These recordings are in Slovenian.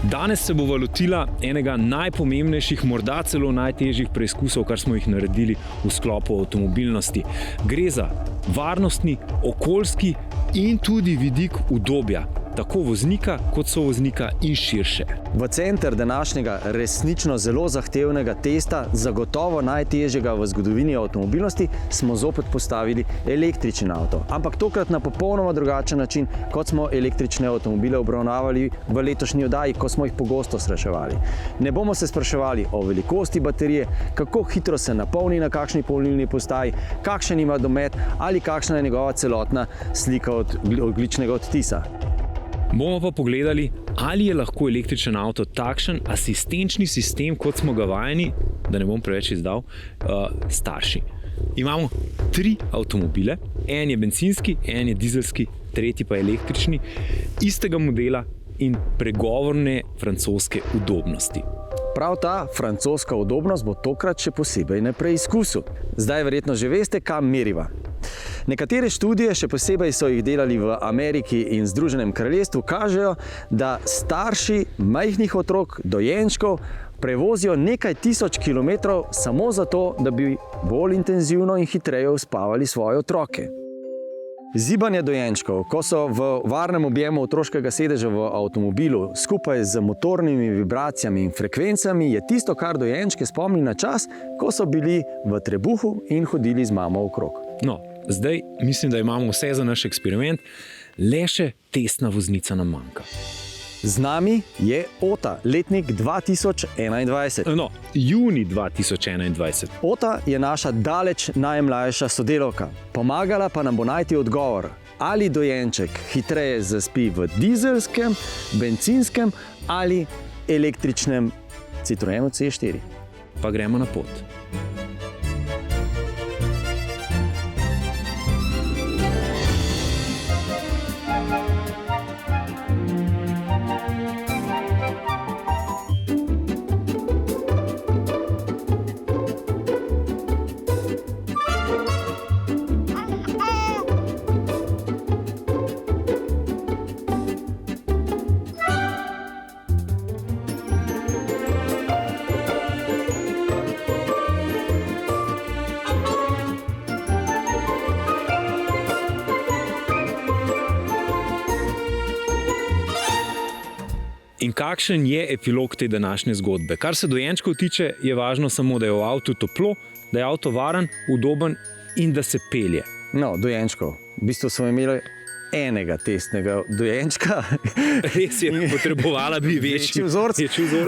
Danes se bova lotila enega najpomembnejših, morda celo najtežjih preizkusov, kar smo jih naredili v sklopu avtomobilnosti. Gre za varnostni, okoljski in tudi vidik udobja, tako voznika kot sovoznika in širše. V center današnjega resnično zelo zahtevnega testa, zagotovo najtežjega v zgodovini avtomobilnosti, smo zopet postavili električen avto. Ampak tokrat na popolnoma drugačen način, kot smo električne avtomobile obravnavali v letošnji oddaji, ko smo jih pogosto srečevali. Ne bomo se spraševali o velikosti baterije, kako hitro se napolni na kakšni polnilni postaji, kakšen ima domet ali kakšna je njegova celotna slika ogljičnega odtisa. Bomo pa pogledali, ali je lahko električen avto takšen asistenčni sistem, kot smo ga vajeni, da ne bom preveč izdal, starši. Imamo 3 avtomobile, en je bencinski, en je dizelski, tretji pa električni, istega modela in pregovorne francoske udobnosti. Prav ta francoska udobnost bo tokrat še posebej na preizkusu. Zdaj verjetno že veste, kam meriva. Nekatere študije, še posebej so jih delali v Ameriki in Združenem kraljestvu, kažejo, da starši majhnih otrok, dojenčkov, prevozijo nekaj tisoč kilometrov samo zato, da bi bolj intenzivno in hitreje uspavali svoje otroke. Zibanje dojenčkov, ko so v varnem objemu otroškega sedeža v avtomobilu skupaj z motornimi vibracijami in frekvencami, je tisto, kar dojenčke spomni na čas, ko so bili v trebuhu in hodili z mamo okrog. No, zdaj mislim, da imamo vse za naš eksperiment, le še testna voznica nam manjka. Z nami je Ota, letnik 2021. No, juni 2021. Ota je naša daleč najmlajša sodelavka. Pomagala pa nam bo najti odgovor, ali dojenček hitreje zaspi v dizelskem, bencinskem ali električnem Citroenu C4. Pa gremo na pot. In kakšen je epilog te današnje zgodbe? Kar se dojenčkov tiče, je važno samo, da je v avtu toplo, da je avto varen, udoben in da se pelje. No, dojenčkov. V bistvu smo imeli enega testnega dojenčka. Res je, potrebovala bi večji vzorec.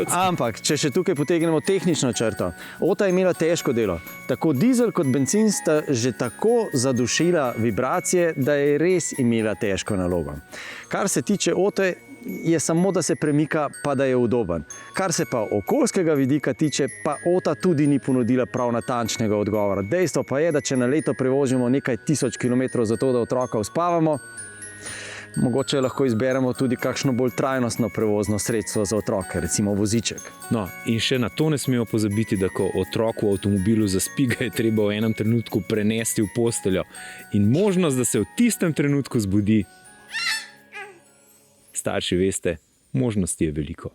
Ampak, če še tukaj potegnemo tehnično črto, Ota je imela težko delo. Tako dizel kot bencin sta že tako zadušila vibracije, da je res imela težko nalogo. Kar se tiče Ote, je samo, da se premika, pa da je udoben. Kar se pa okoljskega vidika tiče, pa Ota tudi ni ponudila prav natančnega odgovora. Dejstvo pa je, da če na leto prevozimo nekaj tisoč kilometrov za to, da otroka uspavamo, mogoče lahko izberemo tudi kakšno bolj trajnostno prevozno sredstvo za otroke, recimo voziček. No, in še na to ne smemo pozabiti, da ko otrok v avtomobilu zaspi, ga je treba v enem trenutku prenesti v posteljo. In možnost, da se v tistem trenutku zbudi, starši veste, možnosti je veliko.